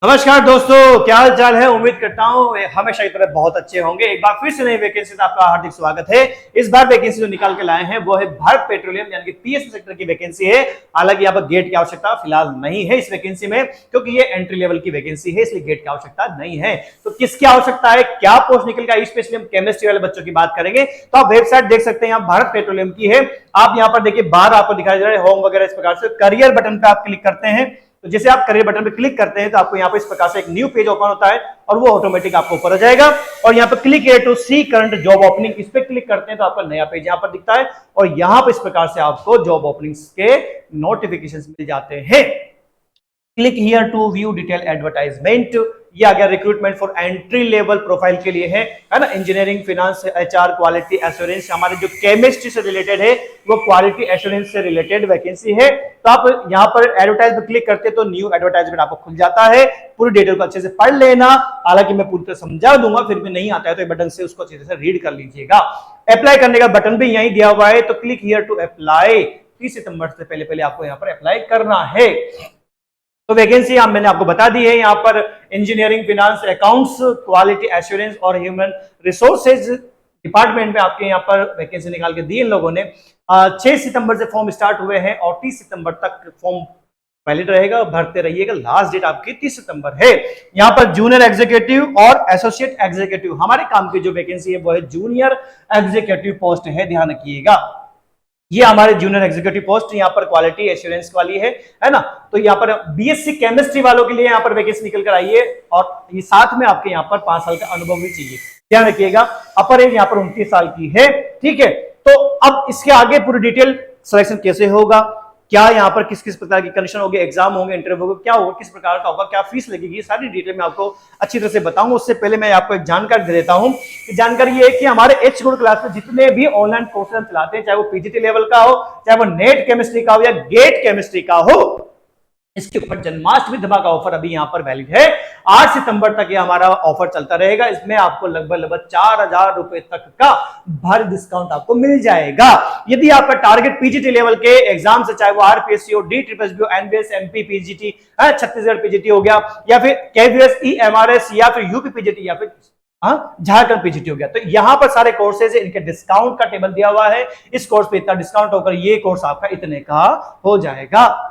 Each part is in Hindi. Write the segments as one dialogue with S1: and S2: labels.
S1: नमस्कार दोस्तों, क्या हाल चाल है। उम्मीद करता हूँ हमेशा की तरह बहुत अच्छे होंगे। एक बार फिर से नई वैकेंसी से आपका हार्दिक स्वागत है। इस बार वैकेंसी जो निकाल के लाए हैं वो है भारत पेट्रोलियम यानी कि पीएसयू सेक्टर की वैकेंसी है। हालांकि यहाँ पर गेट की आवश्यकता फिलहाल नहीं है इस वैकेंसी में, क्योंकि ये एंट्री लेवल की वैकेंसी है, इसलिए गेट की आवश्यकता नहीं है। तो किसकी आवश्यकता है, क्या पोस्ट निकल का, स्पेशली हम केमिस्ट्री वाले बच्चों की बात करेंगे। तो आप वेबसाइट देख सकते हैं, यहाँ भारत पेट्रोलियम की है। आप यहाँ पर देखिए, बाहर आपको दिखाई दे रहा है होम वगैरह। इस प्रकार से करियर बटन पे आप क्लिक करते हैं, तो जैसे आप करियर बटन पे क्लिक करते हैं तो आपको यहाँ पर इस प्रकार से एक न्यू पेज ओपन होता है और वो ऑटोमेटिक आपको ऊपर आ जाएगा। और यहाँ पर क्लिक है to see current job opening, इस पे क्लिक करते हैं तो आपका नया पेज यहाँ पर दिखता है और यहाँ पर इस प्रकार से आपको जॉब ओपनिंग्स के नोटिफिकेशंस मिल जाते हैं। Click here to view detail advertisement. ये आ गया recruitment for entry level profile के लिए है ना। Engineering, finance, HR, quality assurance, हमारे जो केमिस्ट्री से रिलेटेड है वो क्वालिटी एश्योरेंस से रिलेटेड वैकेंसी है। तो आप यहाँ पर एडवर्टाइज पे क्लिक करते हैं तो न्यू एडवर्टाइजमेंट आपको खुल जाता है। पूरी डिटेल को अच्छे से पढ़ लेना, हालांकि मैं पूरी तरह समझा दूंगा, फिर भी नहीं आता है तो बटन से उसको अच्छे से रीड कर लीजिएगा। अप्लाई करने का बटन भी यहीं दिया हुआ है, तो क्लिक हियर टू अप्लाई। 30 सितंबर से पहले आपको यहाँ पर अप्लाई करना है। तो वैकेंसी मैंने आपको बता दी है। यहाँ पर engineering, finance, accounts, quality assurance और ह्यूमन रिसोर्सेज डिपार्टमेंट में आपके यहाँ पर वैकेंसी निकाल के दी इन लोगों ने। 6 सितंबर से फॉर्म स्टार्ट हुए हैं और 30 सितंबर तक फॉर्म वैलिड रहेगा, भरते रहिएगा। लास्ट डेट आपकी 30 सितंबर है। यहाँ पर जूनियर एग्जीक्यूटिव और एसोसिएट एग्जीक्यूटिव हमारे काम की जो वैकेंसी है वो है जूनियर एग्जीक्यूटिव पोस्ट है, ध्यान रखिएगा। ये हमारे जूनियर एग्जीक्यूटिव पोस्ट यहाँ पर क्वालिटी एश्योरेंस वाली है ना। तो यहाँ पर बीएससी केमिस्ट्री वालों के लिए यहाँ पर वैकेंसी निकल कर आई है और ये साथ में आपके यहाँ पर 5 साल का अनुभव भी चाहिए, ध्यान रखिएगा। अपर एज यहाँ पर 29 साल की है, ठीक है। तो अब इसके आगे पूरी डिटेल सिलेक्शन कैसे होगा, क्या यहाँ पर किस किस प्रकार की कंडीशन होगी, एग्जाम होंगे, इंटरव्यू होगा, क्या होगा, किस प्रकार का होगा, क्या फीस लगेगी, सारी डिटेल मैं आपको अच्छी तरह से बताऊंगा। उससे पहले मैं आपको एक जानकारी दे देता हूं कि जानकारी ये है कि हमारे एच गुड क्लास में जितने भी ऑनलाइन कोर्सेज हम चलाते हैं, चाहे वो पीजीटी लेवल का हो, चाहे वो नेट केमिस्ट्री का हो या गेट केमिस्ट्री का हो, इसके ऊपर जन्माष्टमी धमाका ऑफर अभी यहाँ पर वैलिड है। 8 सितंबर तक ये हमारा ऑफर चलता रहेगा। इसमें आपको लगभग 4000 रुपए तक का भारी डिस्काउंट आपको मिल जाएगा। यदि आपका टारगेट पीजीटी लेवल के एग्जाम से, चाहे वो आरपीएससी हो, DSSB हो, NBS, MP PGT, Chhattisgarh PGT हो गया, या फिर केवीएस, ईएमआरएस, या फिर यूपी पीजीटी, या फिर झारखंड पीजीटी हो गया, तो यहां पर सारे कोर्सेज इनके डिस्काउंट का टेबल दिया हुआ है। इस कोर्स पे इतना डिस्काउंट होकर ये कोर्स आपका इतने का हो जाएगा।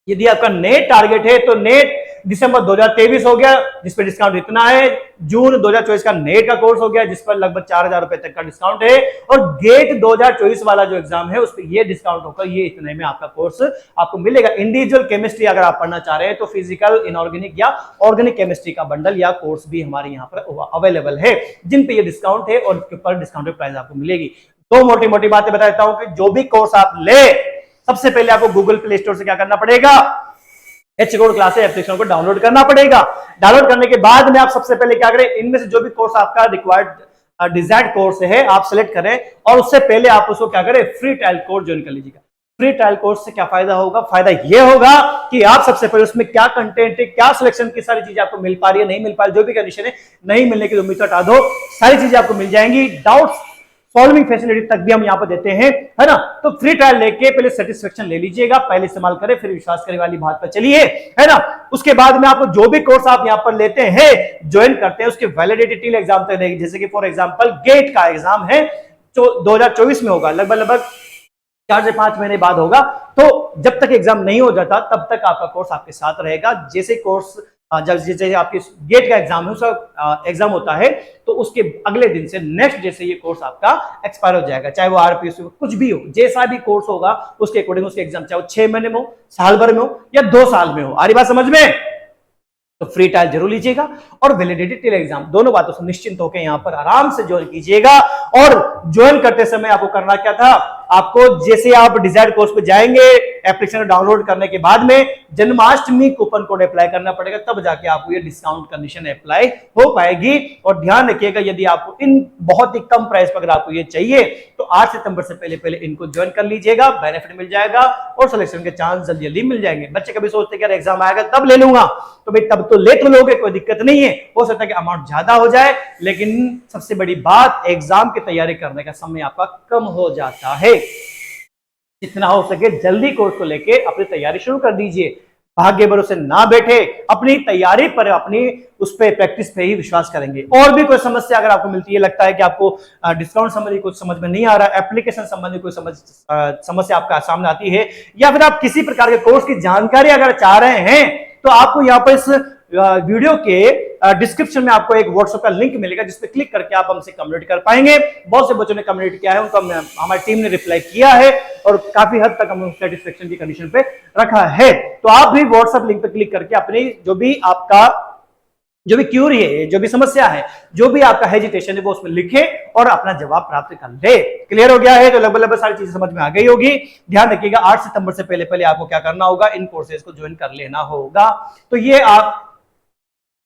S1: यदि आपका नेट टारगेट है तो नेट दिसंबर 2023 हो गया, जिस पर डिस्काउंट इतना है। जून 2024 का नेट का कोर्स हो गया, जिस पर लगभग 4000 रुपए तक का डिस्काउंट है। और गेट 2024 वाला जो एग्जाम है उस पर ये डिस्काउंट होकर ये इतने में आपका कोर्स आपको मिलेगा। इंडिविजुअल केमिस्ट्री अगर आप पढ़ना चाह रहे हैं तो फिजिकल, इनऑर्गेनिक या ऑर्गेनिक केमिस्ट्री का बंडल या कोर्स भी हमारे यहाँ पर अवेलेबल है, जिन पे ये डिस्काउंट है और इसके ऊपर डिस्काउंटेड प्राइस आपको मिलेगी। दो मोटी मोटी बातें बता देता हूं कि जो भी कोर्स आप ले, सबसे पहले आपको गूगल प्ले स्टोर से क्या करना पड़ेगा, एच गुड क्लासेस एप्लीकेशन को डाउनलोड करना पड़ेगा। डाउनलोड करने के बाद में आप सबसे पहले क्या करें, इनमें से जो भी कोर्स आपका रिक्वायर्ड डिजायर्ड कोर्स है आप सिलेक्ट करें और उससे पहले आप उसको क्या करें, फ्री ट्रायल कोर्स ज्वाइन कर लीजिएगा। फ्री ट्रायल कोर्स से क्या फायदा होगा, फायदा यह होगा कि आप सबसे पहले उसमें क्या कंटेंट है, क्या सिलेक्शन की सारी चीजें आपको मिल पा रही है, नहीं मिल पा रही, जो भी कंडीशन है, नहीं मिलने की उम्मीद हटा दो, सारी चीजें आपको मिल जाएंगी। डाउट्स सॉल्विंग फैसिलिटी तक भी हम यहाँ पर देते हैं, है ना। तो फ्री ट्रायल लेके पहले सेटिस्फेक्शन ले लीजिएगा, पहले इस्तेमाल करें फिर विश्वास करें वाली बात पर चलिए, है ना। उसके बाद में आपको जो भी कोर्स आप यहाँ पर लेते हैं, ज्वाइन करते हैं, उसकी वैलिडिटी टिल एग्जाम तक रहेगी। जैसे कि फॉर एग्जांपल गेट का एग्जाम है जो 2024 में होगा, लगभग 4 से 5 महीने बाद होगा। तो जब तक एग्जाम नहीं हो जाता तब तक आपका कोर्स आपके साथ रहेगा। जैसे कोर्स जैसे आपके गेट का एग्जाम है, उसका एग्जाम होता है तो उसके अगले दिन से नेक्स्ट जैसे ये कोर्स आपका एक्सपायर हो जाएगा, चाहे वो आरपीएससी कुछ भी हो, जैसा भी कोर्स होगा उसके अकॉर्डिंग उसके एग्जाम, चाहे वो 6 महीने में हो, साल भर में हो या 2 साल में हो। आ रही बात समझ में? तो फ्री ट्रायल जरूर लीजिएगा और वैलिडिटी टिल एग्जाम, दोनों बातों से निश्चिंत होकर यहाँ पर आराम से ज्वाइन कीजिएगा। और ज्वाइन करते समय आपको करना क्या था, आपको जैसे आप डिजायर्ड कोर्स पे जाएंगे, एप्लीकेशन डाउनलोड करने के बाद में जन्माष्टमी कूपन कोड अप्लाई करना पड़ेगा, तब जाके आपको ये डिस्काउंट कंडीशन अप्लाई हो पाएगी। और ध्यान रखिएगा, यदि आपको इन बहुत ही कम प्राइस पर अगर आपको ये चाहिए तो 8 सितंबर से पहले इनको ज्वाइन कर लीजिएगा, बेनिफिट मिल जाएगा और सिलेक्शन के चांस जल्दी जल्दी मिल जाएंगे। बच्चे कभी सोचते हैं कि एग्जाम आएगा तब ले लूंगा, तो भाई तब तो ले तो लोगे, कोई दिक्कत नहीं है। हो सकता है कि अमाउंट ज्यादा हो जाए, लेकिन सबसे बड़ी बात एग्जाम की तैयारी करने का समय आपका कम हो जाता है। जितना हो सके जल्दी कोर्स को लेके अपनी तैयारी शुरू कर दीजिए। भाग्य भरोसे ना बैठे, अपनी तैयारी पर, अपनी उस पे प्रैक्टिस पे ही विश्वास करेंगे। और भी कोई समस्या अगर आपको मिलती है, लगता है कि आपको डिस्काउंट संबंधी कुछ समझ में नहीं आ रहा, एप्लीकेशन संबंधी कोई समस्या आपका सामने आती है, या फिर आप किसी प्रकार के कोर्स की जानकारी अगर चाह रहे हैं, तो आपको यहाँ पर इस वीडियो के डिस्क्रिप्शन में आपको एक व्हाट्सएप का लिंक मिलेगा, जिस पे क्लिक करके आप हमसे कम्युनिकेट कर पाएंगे। बहुत से बच्चों ने कम्युनिकेट किया है, उनको हमारी टीम ने रिप्लाई किया है और काफी हद तक हम सेटिस्फेक्शन की कंडीशन पे रखा है। तो आप भी व्हाट्सएप लिंक पे क्लिक करके अपनी जो भी क्यूरी है, जो भी समस्या है, जो भी आपका हेजिटेशन है, वो उसमें लिखे और अपना जवाब प्राप्त कर ले। क्लियर हो गया है? तो लगभग सारी चीजें समझ में आ गई होगी। ध्यान रखिएगा, 8 सितंबर से पहले आपको क्या करना होगा, इन कोर्सेज को ज्वाइन कर लेना होगा। तो ये आप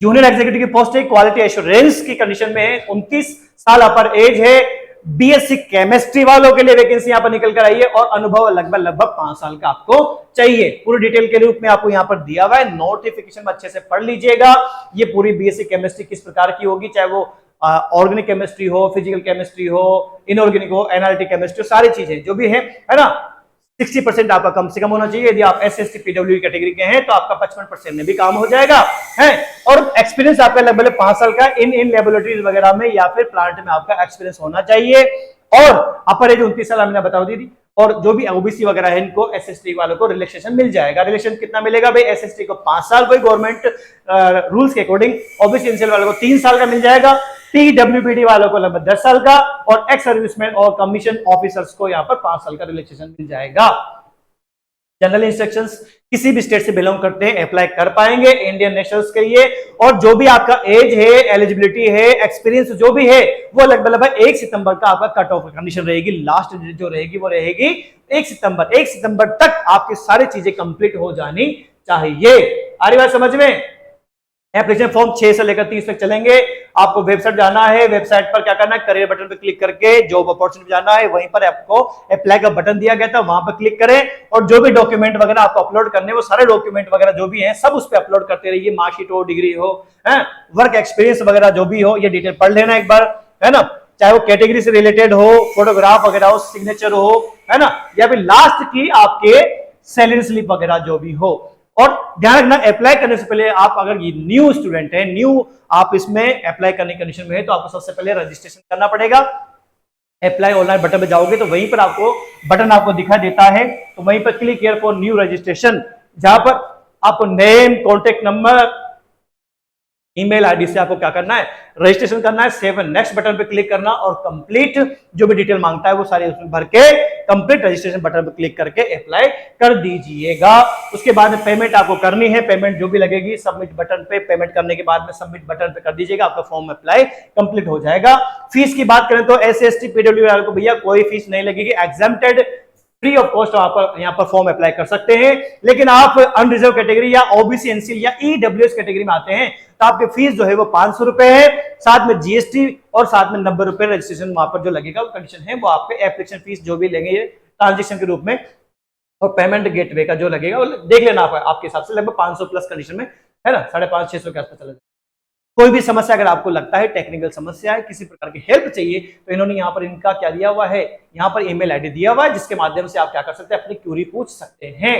S1: जूनियर एग्जीक्यूटिव की पोस्ट है, क्वालिटी एश्योरेंस की कंडीशन में है, 29 साल अपर एज है, बीएससी केमिस्ट्री वालों के लिए वैकेंसी यहां पर निकल कर आई है और अनुभव लगभग 5 साल का आपको चाहिए। पूरी डिटेल के रूप में आपको यहां पर दिया हुआ है, नोटिफिकेशन में अच्छे से पढ़ लीजिएगा। ये पूरी बीएससी केमिस्ट्री किस प्रकार की होगी, चाहे वो ऑर्गेनिक केमिस्ट्री हो, फिजिकल केमिस्ट्री हो, इनऑर्गेनिक हो, एनालिटिक केमिस्ट्री, सारी चीजें जो भी है ना, 60% आपका कम से कम होना चाहिए। यदि आप SST PW कैटेगरी के हैं तो आपका 55% में भी काम हो जाएगा है। और एक्सपीरियंस आपका लगभग 5 साल का इन लेबोरेटरीज वगैरह में या फिर प्लांट में आपका एक्सपीरियंस होना चाहिए। और अपर एज 29 साल हमने बता दी थी। और जो भी ओबीसी वगैरह है, इनको SST वालों को रिलैक्सेशन मिल जाएगा। रिलैक्सेशन कितना मिलेगा भाई? SST को 5 साल, कोई गवर्नमेंट रूल्स के अकॉर्डिंग, ओबीसी एनसीएल वालों को 3 साल का मिल जाएगा, TWPD वालों को लगभग 10 साल का, और एक्स सर्विसमैन और कमीशन ऑफिसर्स को यहाँ पर 5 साल का रिलैक्सेशन मिल जाएगा। जनरल इंस्ट्रक्शंस किसी भी स्टेट से बिलोंग करते हैं अप्लाई कर पाएंगे इंडियन नेशनल्स के लिए। और जो भी आपका एज है, एलिजिबिलिटी है, एक्सपीरियंस जो भी है, वो लगभग 1 सितंबर का आपका कट ऑफ कंडीशन रहेगी। लास्ट डेट जो रहेगी वो रहेगी 1 सितंबर। 1 सितंबर तक आपकी सारी चीजें कंप्लीट हो जानी चाहिए। आ रही बात समझ में? एप्लीकेशन फॉर्म 6 से लेकर 30 तक चलेंगे। आपको वेबसाइट जाना है, वेबसाइट पर क्या करना है, करियर बटन पर क्लिक करके जॉब अपॉर्चुनिटी जाना है, वहीं पर आपको अप्लाई का बटन दिया गया था, वहां पर क्लिक करें और जो भी डॉक्यूमेंट वगैरह आपको अपलोड करने, वो सारे डॉक्यूमेंट वगैरह जो भी हैं सब उस पर अपलोड करते रहिए। मार्कशीट हो, डिग्री हो, वर्क एक्सपीरियंस वगैरह जो भी हो, ये डिटेल पढ़ लेना एक बार, है ना। चाहे वो कैटेगरी से रिलेटेड हो, फोटोग्राफ वगैरह हो, सिग्नेचर हो, है ना, या फिर लास्ट की आपके सैलरी स्लिप वगैरह जो भी हो। और ध्यान रखना, अप्लाई करने से पहले आप अगर ये न्यू स्टूडेंट है, न्यू आप इसमें अप्लाई करने की कंडीशन में है, तो आपको सबसे पहले रजिस्ट्रेशन करना पड़ेगा। अप्लाई ऑनलाइन बटन पे जाओगे तो वहीं पर आपको बटन आपको दिखा देता है, तो वहीं पर click here for new registration, जहां पर आपको name, contact number, email ID से आपको क्या करना है, रजिस्ट्रेशन करना है। सेव एंड नेक्स्ट बटन पे क्लिक करना और कंप्लीट जो भी डिटेल मांगता है वो सारी उसमें भर के कंप्लीट रजिस्ट्रेशन बटन पे क्लिक करके अप्लाई कर दीजिएगा। उसके बाद में पेमेंट आपको करनी है, पेमेंट जो भी लगेगी सबमिट बटन पे, पेमेंट करने के बाद में सबमिट बटन पे कर दीजिएगा, आपका फॉर्म अप्लाई कंप्लीट हो जाएगा। फीस की बात करें तो SST PW वालों को भैया कोई फीस नहीं लगेगी, एग्जेम्प्टेड, फ्री ऑफ कॉस्ट आप यहाँ पर फॉर्म अप्लाई कर सकते हैं। लेकिन आप अनरिजर्व कैटेगरी या OBC NCL या EWS कैटेगरी में आते हैं तो आपकी फीस जो है वो 500 रुपए है, साथ में GST और साथ में 90 रुपए रजिस्ट्रेशन वहां पर जो लगेगा वो कंडीशन है, वो आपके एप्लीकेशन फीस जो भी लेंगे ट्रांजेक्शन के रूप में, और पेमेंट गेटवे का जो लगेगा वो देख लेना आपके हिसाब से, लगभग 500 प्लस कंडीशन में, है ना, 550-600 के आसपास चला जाएगा। कोई भी समस्या अगर आपको लगता है टेक्निकल समस्या है, किसी प्रकार की हेल्प चाहिए, तो इन्होंने यहाँ पर इनका क्या दिया हुआ है, यहाँ पर ईमेल आईडी दिया हुआ है, जिसके माध्यम से आप क्या कर सकते हैं, अपनी क्यूरी पूछ सकते हैं।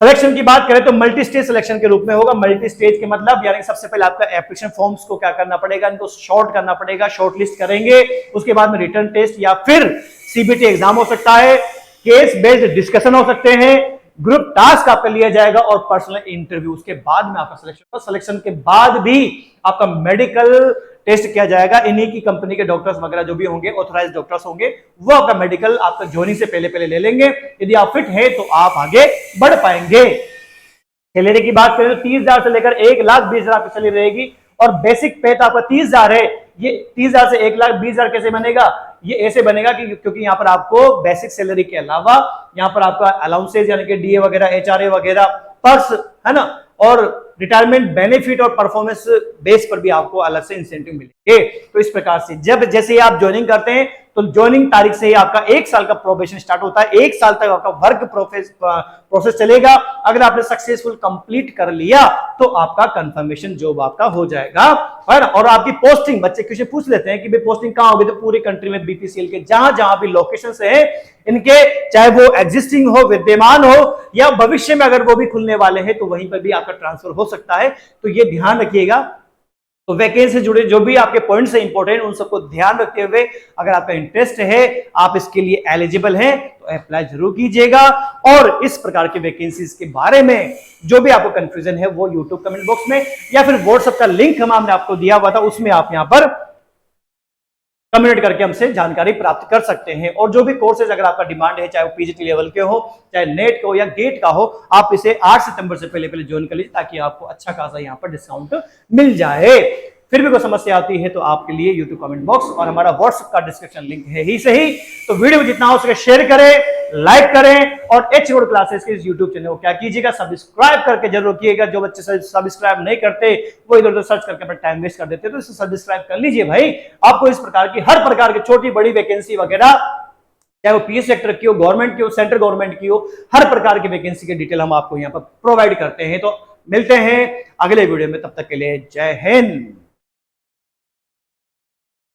S1: सिलेक्शन की बात करें तो मल्टी स्टेज सिलेक्शन के रूप में होगा। मल्टी स्टेज के मतलब यानी सबसे पहले आपका एप्लीकेशन फॉर्म्स को क्या करना पड़ेगा, इनको शॉर्ट करना पड़ेगा, शॉर्ट लिस्ट करेंगे, उसके बाद में रिटर्न टेस्ट या फिर CBT एग्जाम हो सकता है, केस बेस्ड डिस्कशन हो सकते हैं, ग्रुप टास्क आपका लिया जाएगा और पर्सनल इंटरव्यू। उसके बाद में आपका सिलेक्शन होगा। सिलेक्शन के बाद भी आपका मेडिकल टेस्ट किया जाएगा। इन्हीं की कंपनी के डॉक्टर्स वगैरह जो भी होंगे, ऑथराइज डॉक्टर्स होंगे, वो आपका मेडिकल आपका ज्वाइनिंग से पहले ले लेंगे। यदि आप फिट हैं तो आप आगे बढ़ पाएंगे। सैलरी की बात करें तो 30,000 से लेकर 1,20,000 आपकी सैलरी रहेगी और बेसिक पे तो आपका 30,000 है। ये 30,000 से 1,20,000 कैसे बनेगा? ये ऐसे बनेगा कि क्योंकि यहाँ पर आपको बेसिक सैलरी के अलावा यहाँ पर आपका अलाउंसेज यानी कि DA वगैरह, HRA वगैरह, पर्स, है ना, और रिटायरमेंट बेनिफिट और परफॉर्मेंस बेस पर भी आपको अलग से इंसेंटिव मिलेंगे। तो इस प्रकार से जब जैसे ही आप ज्वाइनिंग करते हैं तो ज्वाइनिंग तारीख से ही आपका 1 साल का प्रोबेशन स्टार्ट होता है। 1 साल तक आपका वर्क प्रोसेस चलेगा। अगर आपने सक्सेसफुल कंप्लीट कर लिया तो आपका कंफर्मेशन जॉब आपका हो जाएगा। और आपकी पोस्टिंग, बच्चे क्वेश्चन पूछ लेते हैं कि भाई पोस्टिंग कहां होगी, तो पूरी कंट्री में बीपीसीएल के जहां जहां भी लोकेशंस है इनके, चाहे वो एग्जिस्टिंग हो, विद्यमान हो, या भविष्य में अगर वो भी खुलने वाले हैं तो वहीं पर भी आपका ट्रांसफर हो सकता है। तो ये ध्यान रखिएगा। तो वैकेंसी से जुड़े जो भी आपके पॉइंट्स हैं इंपॉर्टेंट, उन सबको ध्यान रखते हुए अगर आपका इंटरेस्ट है, आप इसके लिए एलिजिबल हैं, तो अप्लाई जरूर कीजिएगा। और इस प्रकार के वैकेंसीज के बारे में जो भी आपको कंफ्यूजन है वो यूट्यूब कमेंट बॉक्स में या फिर व्हाट्सएप का लिंक हमने आपको दिया हुआ था, उसमें आप यहां पर कम्युनिकेट करके हमसे जानकारी प्राप्त कर सकते हैं। और जो भी कोर्सेज अगर आपका डिमांड है, चाहे वो पीजीटी लेवल के हो, चाहे नेट का हो या गेट का हो, आप इसे 8 सितंबर से पहले ज्वाइन कर लीजिए ताकि आपको अच्छा खासा यहाँ पर डिस्काउंट मिल जाए। फिर भी कोई समस्या आती है तो आपके लिए यूट्यूब कमेंट बॉक्स और हमारा व्हाट्सएप का डिस्क्रिप्शन लिंक है ही सही। तो वीडियो को जितना हो सके शेयर करें, लाइक करें, और एच रोड क्लासेस के इस यूट्यूब चैनल को क्या कीजिएगा, सब्सक्राइब करके जरूर कीजिएगा। जो बच्चे सब्सक्राइब नहीं करते वो इधर उधर सर्च करके अपना टाइम वेस्ट कर देते, तो इसे सब्सक्राइब कर लीजिए भाई। आपको इस प्रकार की हर प्रकार की छोटी बड़ी वैकेंसी वगैरह, चाहे वो पीएस सेक्टर की हो, गवर्नमेंट की हो, सेंट्रल गवर्नमेंट की हो, हर प्रकार की वैकेंसी की डिटेल हम आपको यहाँ पर प्रोवाइड करते हैं। तो मिलते हैं अगले वीडियो में, तब तक के लिए जय हिंद।